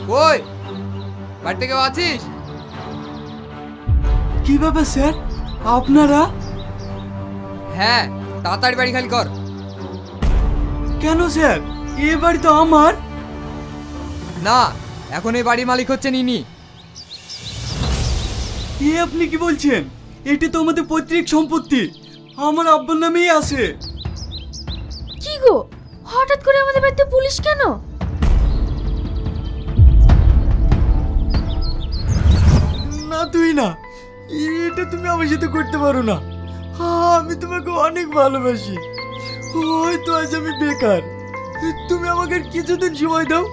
কই বাড়িতে কেউ আছিস? কি ব্যাপার স্যার, আপনারা? হ্যাঁ, তাড়াতাড়ি বাড়ি খালি কর। কেন স্যার, এ বাড়ি তো আমার। না, এখন এই বাড়ির মালিক হচ্ছে ইনি। এ আপনি কি বলছেন? এটি তো আমাদের পৈতৃক সম্পত্তি, আমার আব্বার নামেই আছে। কি গো, হঠাৎ করে আমাদের বাড়িতে পুলিশ কেন? না তুই না, এটা তুমি আমার সাথে করতে পারো না। আমি তোমাকে অনেক ভালোবাসি। হয়তো আজ আমি বেকার, তুমি আমাকে আর কিছুদিন সময় দাও,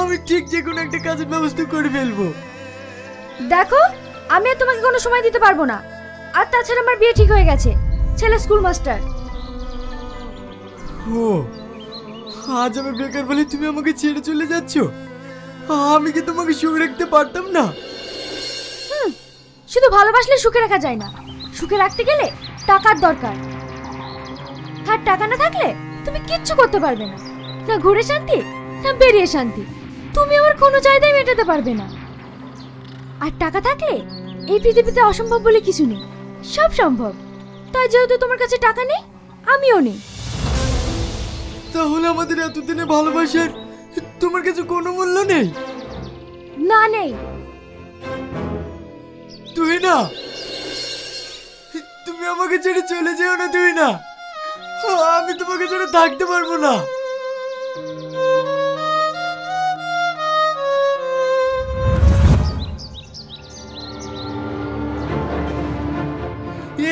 আমি ঠিক যে কোনো একটা কাজের ব্যবস্থা করে ফেলবো। দেখো, আমি আর তোমাকে কোনো সময় দিতে পারবো না। আর তাছাড়া আমার বিয়ে ঠিক হয়ে গেছে, ছেলে স্কুল মাস্টার। ও, আজ আমি বেকার বলে তুমি আমাকে ছেড়ে চলে যাচ্ছ? আমি কি তোমাকে সুখে রাখতে পারতাম না? শুধু ভালোবাসলে সুখে রাখা যায় না, সুখে রাখতে গেলে টাকার দরকার। আর টাকা না থাকলে তুমি কিচ্ছু করতে পারবে না, না ঘুরে শান্তি না বেরিয়ে শান্তি। তুমি আমার কোনো চাহিদাই মেটাতে পারবে না। আর টাকা থাকলে এই পৃথিবীতে অসম্ভব বলে কিছু নেই, সব সম্ভব। তাই যেহেতু তোমার কাছে টাকা নেই, আমিও নেই। তাহলে আমাদের এতদিনে ভালোবাসার তোমার কাছে কোনো মূল্য নেই? না, নেই। তুই না, তুমি আমাকে ছেড়ে চলে যেও না। তুই না, আমি তোমাকে ছেড়ে থাকতে পারবো না।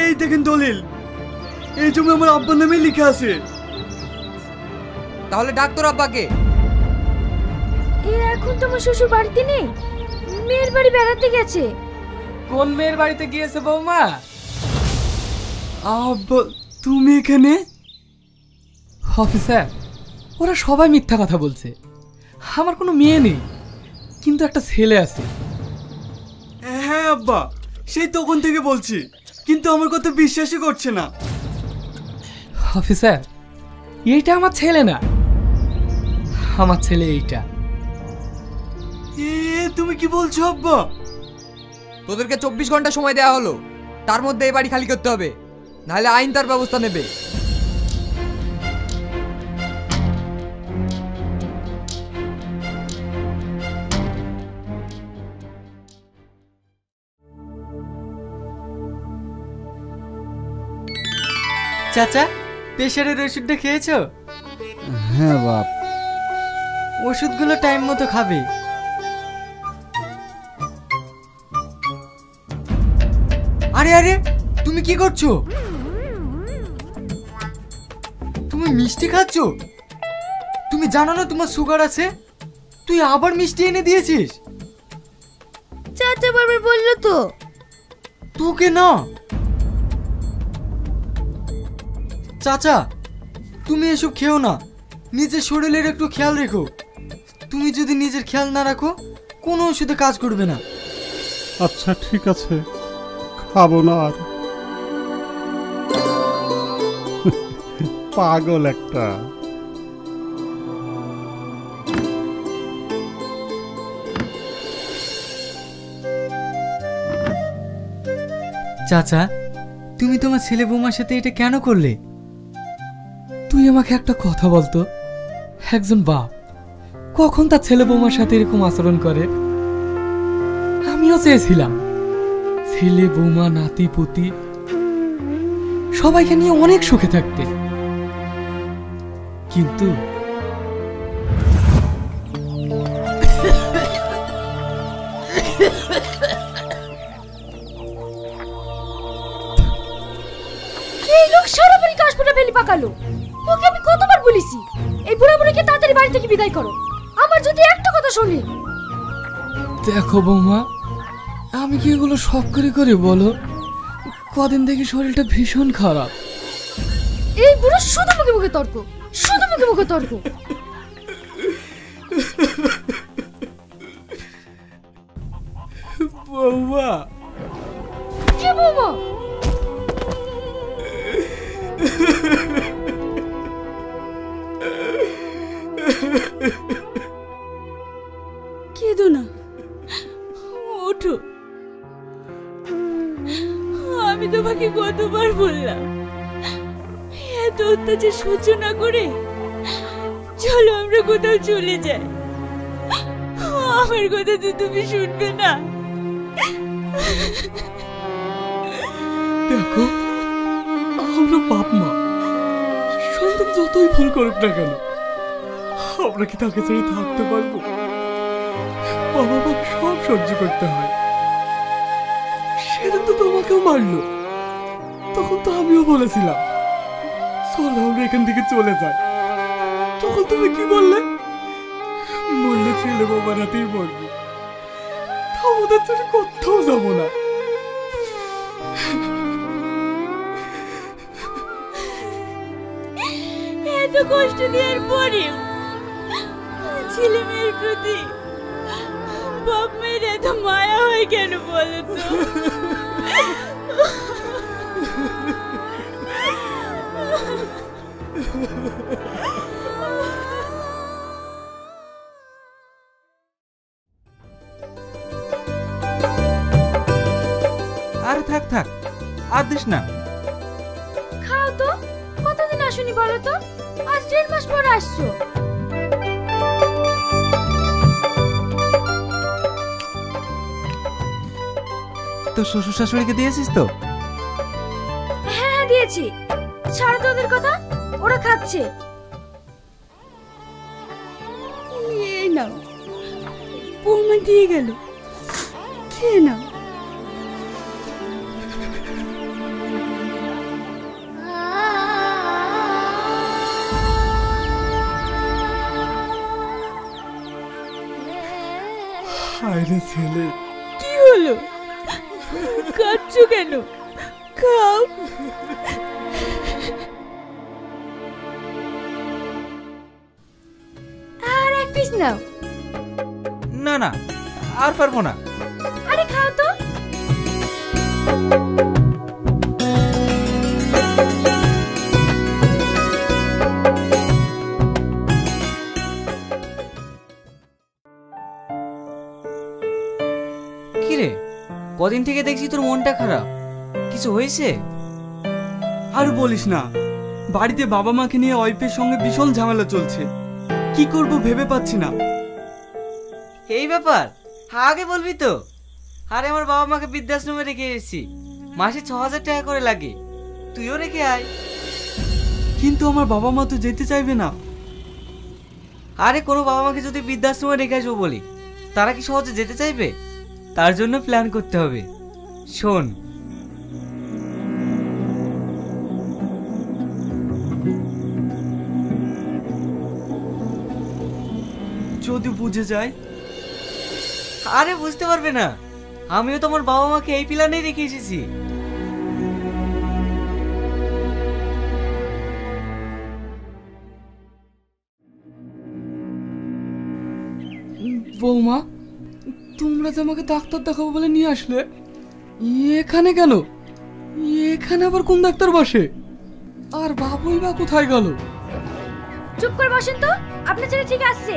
এই দেখেন দলিল, এই জমি আমার আব্বার নামে লিখে আছে। তাহলে ডাক তোর আব্বাকে। এখন তোমার শ্বশুর বাড়িতে নেই, মেয়ের বাড়ি বেড়াতে গেছে। কোন মেয়ের বাড়িতে গিয়েছে বৌমা? আব্বা, তুমি এখানে? অফিসার, ওরা সবাই মিথ্যা কথা বলছে। আমার কোনো মেয়ে নেই, কিন্তু একটা ছেলে আছে। হ্যাঁ আব্বা, সেই তখন থেকে বলছি, কিন্তু আমার কথা বিশ্বাসই করছে না। অফিসার, এইটা আমার ছেলে না, আমার ছেলে এইটা। তুমি কি বলছো আব্বা? তোদেরকে 24 ঘন্টা সময় দেওয়া হলো, তার মধ্যে এই বাড়ি খালি করতে হবে, নাহলে আইন তার ব্যবস্থা নেবে। চাচা, প্রেশারের ওষুধটা খেয়েছো? হ্যাঁ বাপ। ওষুধগুলো টাইম মতো খাবে। আরে আরে, তুমি কি করছো? তুমি মিষ্টি খাচ্ছো? তুমি জানো না তোমার সুগার আছে? তুই আবার মিষ্টি এনে দিয়েছিস? চাচা বারবার বললো তো। তোকে না। চাচা, তুমি এসব খেও না, নিজের শরীরের একটু খেয়াল রেখো। তুমি যদি নিজের খেয়াল না রাখো, কোনো ওষুধে কাজ করবে না। আচ্ছা ঠিক আছে, খাবো না আর। পাগল একটা। চাচা, তুমি তোমার ছেলে বৌমার সাথে এটা কেন করলে? তুই আমাকে একটা কথা বলতো, একজন বাপ কখন তার ছেলে বৌমার সাথে এরকম আচরণ করে? আমিও চেয়েছিলাম ছেলে বৌমা নাতি পুতি সবাইকে নিয়ে অনেক সুখে থাকতে, কিন্তু এই লোক সারা বাড়ি কাশফুটা ফেলি পাকালো। ওকে আমি কতবার বলেছি এই বুড়া বুড়িকে তাড়াতাড়ি বাড়ি থেকে বিদায় করো, আমার যদি একটা কথা শুনি। দেখো বৌমা, আমি কি এগুলো সব করে করে বলো? কদিন থেকে শরীরটা ভীষণ খারাপ। এই বুড়ো শুধু মুখে মুখে তর্ক, শুধু মুখে মুখে তর্ক। বৌমা, কে বৌমা? কেঁদো না, ওঠো। আমি তোমাকে কতবার বললাম এত অত্যাচার সহ্য না করে চলো আমরা কোথাও চলে যাই। আমার কথা তো তুমি শুনবে না। দেখো, আমরা বাপ মা, সন্তান যতই ভুল করুক না কেন, আমরা কি তাকে ছেড়ে থাকতে পারবো? বাবা মাকে সব সহ্য করতে হয়। সেদিন তো তোমাকেও মারলো, তখন তো আমিও বলেছিলাম চলো আমরা এখান থেকে চলে যাই। তখন তুমি কি বললে? বললে ছেলে বাবার হাতেই বলবো, আমাদের ছেড়ে কোথাও যাবো না। এত কষ্ট দেওয়ার পরেও ছেলে মেয়ের প্রতি বাপ মায়ের এত মায়া হয় কেন বলো তো? আরে থাক থাক, আর দিস না। খাও তো, কতদিন আসুনি বলো তো? আজ 1.5 মাস পর আসছো। তো শ্বশুর শাশুড়িকে দিয়েছিস তো? হ্যাঁ হ্যাঁ দিয়েছি। ছাড়ো তো ওদের কথা, ওরা খাচ্ছে। এই নাও, বৌমা দিয়ে গেল, খেয়ে নাও। হায় রে ছেলে, কি হলো, কাঁদছো কেন? খাও। আর এক পিস নাও। না না, আর পারবো না। আরে খাও তো। কিরে, কদিন থেকে দেখছি তোর মনটা খারাপ, কিছু হয়েছে? আর বলিস না, বাড়িতে বাবা মাকে নিয়ে ওয়াইফের সঙ্গে ভীষণ ঝামেলা চলছে। কি করব ভেবে পাচ্ছি না। এই ব্যাপার, আগে বলবি তো। আরে আমার বাবা মাকে বৃদ্ধাশ্রমে রেখে এসেছি, মাসে 6,000 টাকা করে লাগে, তুইও রেখে আয়। কিন্তু আমার বাবা মা তো যেতে চাইবে না। আরে কোনো বাবা মাকে যদি বৃদ্ধাশ্রমে রেখে আসবো বলি, তারা কি সহজে যেতে চাইবে? তার জন্য প্ল্যান করতে হবে। শোন, যদি বুঝে যায়? আরে বুঝতে পারবে না, আমিও তোমার বাবা মাকে এই প্ল্যানেই রেখে এসেছি। বৌমা, তোমরা যে আমাকে ডাক্তার দেখাবো বলে নিয়ে আসলে, এখানে কেন? এখানে আবার কোন ডাক্তার বসে? আর বাবুই বা কোথায় গেল? চুপ করে বসেন তো, আপনার ছেলে ঠিক আসছে।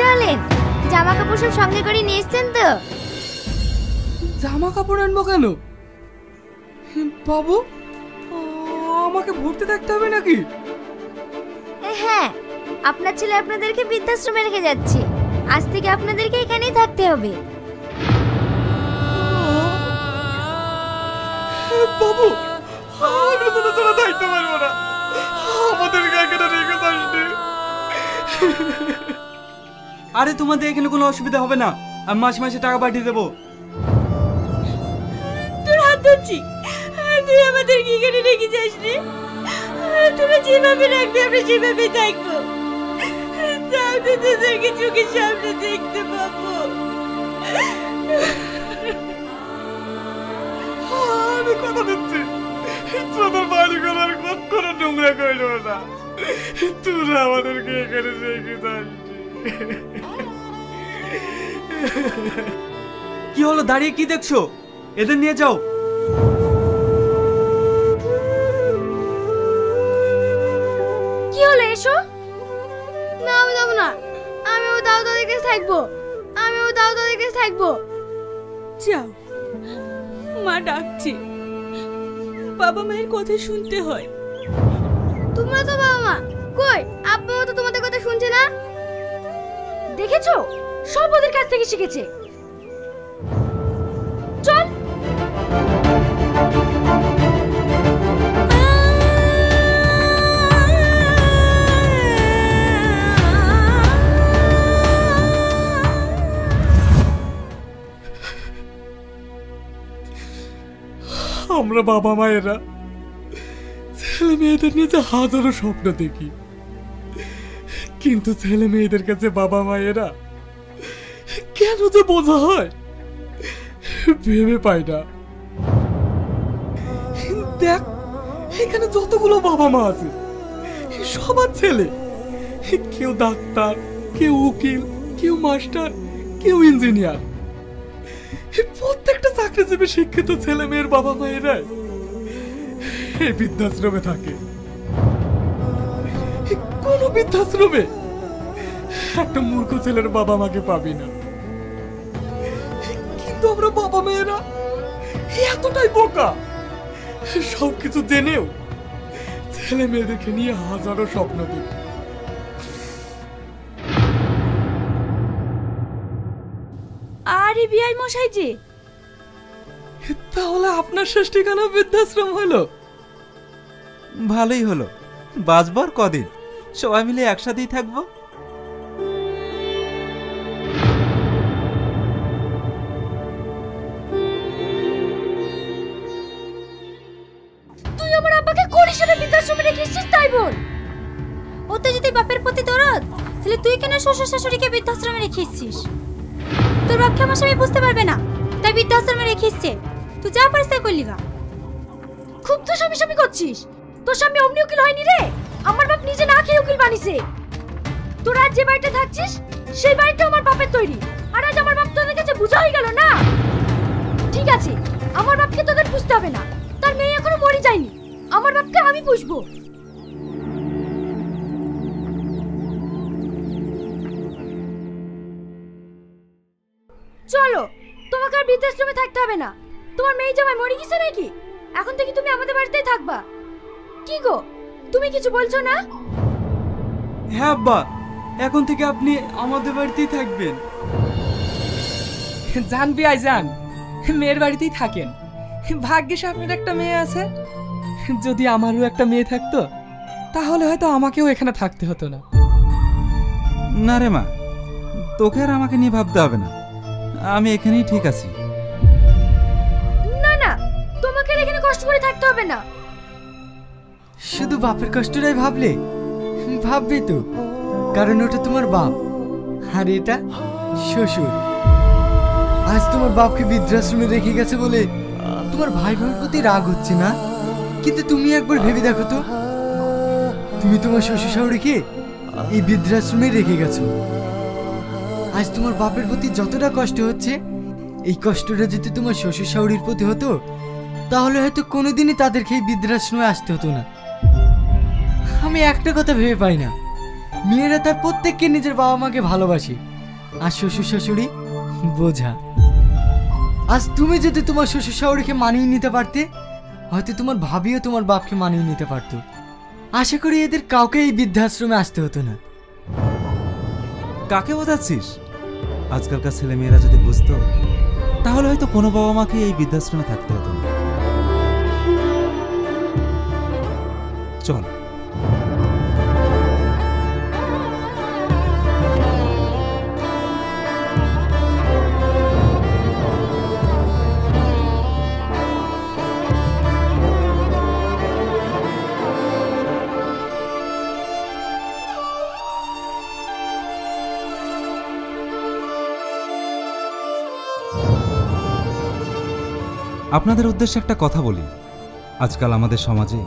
চলেন, জামা কাপড় সব সঙ্গে করে নিয়ে এসছেন তো? জামা কাপড় আনবো কেন? বাবু, আমাকে ভর্তি থাকতে হবে নাকি? হ্যাঁ, আপনার ছেলে আপনাদেরকে বৃদ্ধাশ্রমে রেখে যাচ্ছে। আজ থেকে আপনাদেরকে এখানেই থাকতে হবে। বাবু, আমরা তোরা ছাড়া থাকতে পারবো না, আমাদেরকে এখানে রেখে যাসনি। আরে তোমাদের এখানে কোনো অসুবিধা হবে না, আমি মাসে মাসে টাকা পাঠিয়ে দেবো। তোর হাত ধরছি, তুই আমাদেরকে এখানে রেখে যাসনি। তোরা যেভাবে রাখবি আমরা সেভাবেই থাকবো। তাও তো তোদেরকে চোখের সামনে দেখতে পাবো। আমি কথা দিচ্ছি, তোদের বাড়িগুলোর কখনো নোংরা করলো না, তোরা আমাদেরকে এখানে রেখে যাসনি। কি হলো, দাঁড়িয়ে কি দেখছো? এদের নিয়ে যাও। কি হলো, এসো। থাকবো, আমিও দাও দাদের কাছে থাকবো। যাও, মা ডাকছে, বাবা মায়ের কথা শুনতে হয়। তোমরা তো বাবা মা, কই আব্বা মা তো তোমাদের কথা শুনছে না। দেখেছো, সব ওদের কাছ থেকে শিখেছে। চল। আমরা বাবা মায়েরা ছেলে মেয়েদের নিয়ে যে হাজারো স্বপ্ন দেখি, কিন্তু ছেলে মেয়েদের কাছে বাবা মায়েরা কেন যে বোঝা হয় ভেবে পাই না। দেখ, এখানে যতগুলো বাবা মা আছে সবার ছেলে, কেউ ডাক্তার, কেউ উকিল, কেউ মাস্টার, কেউ ইঞ্জিনিয়ার। প্রত্যেকটা চাকরিজীবী শিক্ষিত ছেলে মেয়ের বাবা মায়েরাই এই বৃদ্ধাশ্রমে থাকে। কোন বৃদ্ধাশ্রমে একটা মূর্খ ছেলের বাবা মাকে পাবি না, কিন্তু আমরা বাবা মেয়েরা এতটাই বোকা, সবকিছু জেনেও ছেলে মেয়েদেরকে নিয়ে হাজারো স্বপ্ন দেখি। আরে বিআই মশাই যে, তাহলে আপনার শেষ ঠিকানা বৃদ্ধাশ্রম হলো? ভালোই হলো, বাঁচবার কদিন, সবাই মিলে একসাথেই থাকবো। তুই আমার আব্বাকে কোন হিসেবে বৃদ্ধাশ্রমে রেখেছিস তাই বল। ও তো যদি বাপের প্রতি দরদ, তাহলে তুই কেন শ্বশুর শাশুড়িকে বৃদ্ধাশ্রমে রেখেছিস? তোর বাপকে আমার স্বামী বুঝতে পারবে না, তাই বৃদ্ধাশ্রমে রেখেছে। তুই যা পারিস তাই করলি গা। খুব তো স্বামী স্বামী করছিস। তোর স্বামী অমনি উকিল হয়নি রে, আমার বাপ নিজে না খেয়ে উকিল বানিয়েছে। তোরা যে বাড়িতে থাকছিস সেই বাড়িটা আমার বাপের তৈরি, আর আজ আমার বাপ তোদের কাছে বোঝা হয়ে গেল না। ঠিক আছে, আমার বাপকে তোদের বুঝতে হবে না, তার মেয়ে এখনো মরে যায়নি, আমার বাপকে আমি পুষবো। চলো, তোমাকে আর বৃদ্ধাশ্রমে থাকতে হবে না। তোমার মেয়ে জামাই মরে গেছে নাকি? এখন থেকে তুমি আমাদের বাড়িতেই থাকবা। কি গো, তুমি কিছু বলছো না? হ্যাঁ আব্বা, এখন থেকে আপনি আমাদের বাড়িতেই থাকবেন। জান বিআই যান, মেয়ের বাড়িতেই থাকেন। ভাগ্যিস আপনার একটা মেয়ে আছে, যদি আমারও একটা মেয়ে থাকতো তাহলে হয়তো আমাকেও এখানে থাকতে হতো না। না রে মা, তোকে আর আমাকে নিয়ে ভাবতে হবে না, আমি এখানেই ঠিক আছি। না না, তোমাকে আর এখানে কষ্ট করে থাকতে হবে না। শুধু বাপের কষ্টটাই ভাবলে? ভাববে তো, কারণ ওটা তোমার বাপ আর এটা শ্বশুর। আজ তোমার বাপকে বৃদ্ধাশ্রমে রেখে গেছে বলে তোমার ভাই বোনের প্রতি রাগ হচ্ছে না, কিন্তু তুমি একবার ভেবে দেখো তো, তুমি তোমার শ্বশুর শাশুড়িকে এই বৃদ্ধাশ্রমে রেখে গেছো। আজ তোমার বাপের প্রতি যতটা কষ্ট হচ্ছে, এই কষ্টটা যদি তোমার শ্বশুর শাশুড়ির প্রতি হতো তাহলে হয়তো কোনোদিনই তাদেরকে এই বৃদ্ধাশ্রমে আসতে হতো না। আমি একটা কথা ভেবে পাই না, মেয়েরা তার প্রত্যেককে নিজের বাবা মাকে ভালোবাসে, আর শ্বশুর শাশুড়ি বোঝা। আজ তুমি যদি তোমার শ্বশুর শাশুড়িকে মানিয়ে নিতে পারতে, হয়তো তোমার ভাবিও তোমার বাপকে মানিয়ে নিতে পারতো। আশা করি এদের কাউকে এই বৃদ্ধাশ্রমে আসতে হতো না। কাকে বোঝাচ্ছিস? আজকালকার ছেলে মেয়েরা যদি বুঝতো তাহলে হয়তো কোনো বাবা মাকে এই বৃদ্ধাশ্রমে থাকতে হতো না। চল। আপনাদের উদ্দেশ্যে একটা কথা বলি, আজকাল আমাদের সমাজে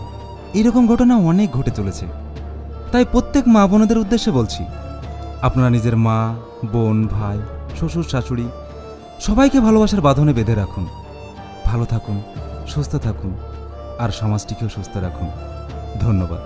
এরকম ঘটনা অনেক ঘটে চলেছে, তাই প্রত্যেক মা বোনদের উদ্দেশ্যে বলছি, আপনারা নিজের মা, বোন, ভাই, শ্বশুর, শাশুড়ি সবাইকে ভালোবাসার বাঁধনে বেঁধে রাখুন। ভালো থাকুন, সুস্থ থাকুন, আর সমাজটিকেও সুস্থ রাখুন। ধন্যবাদ।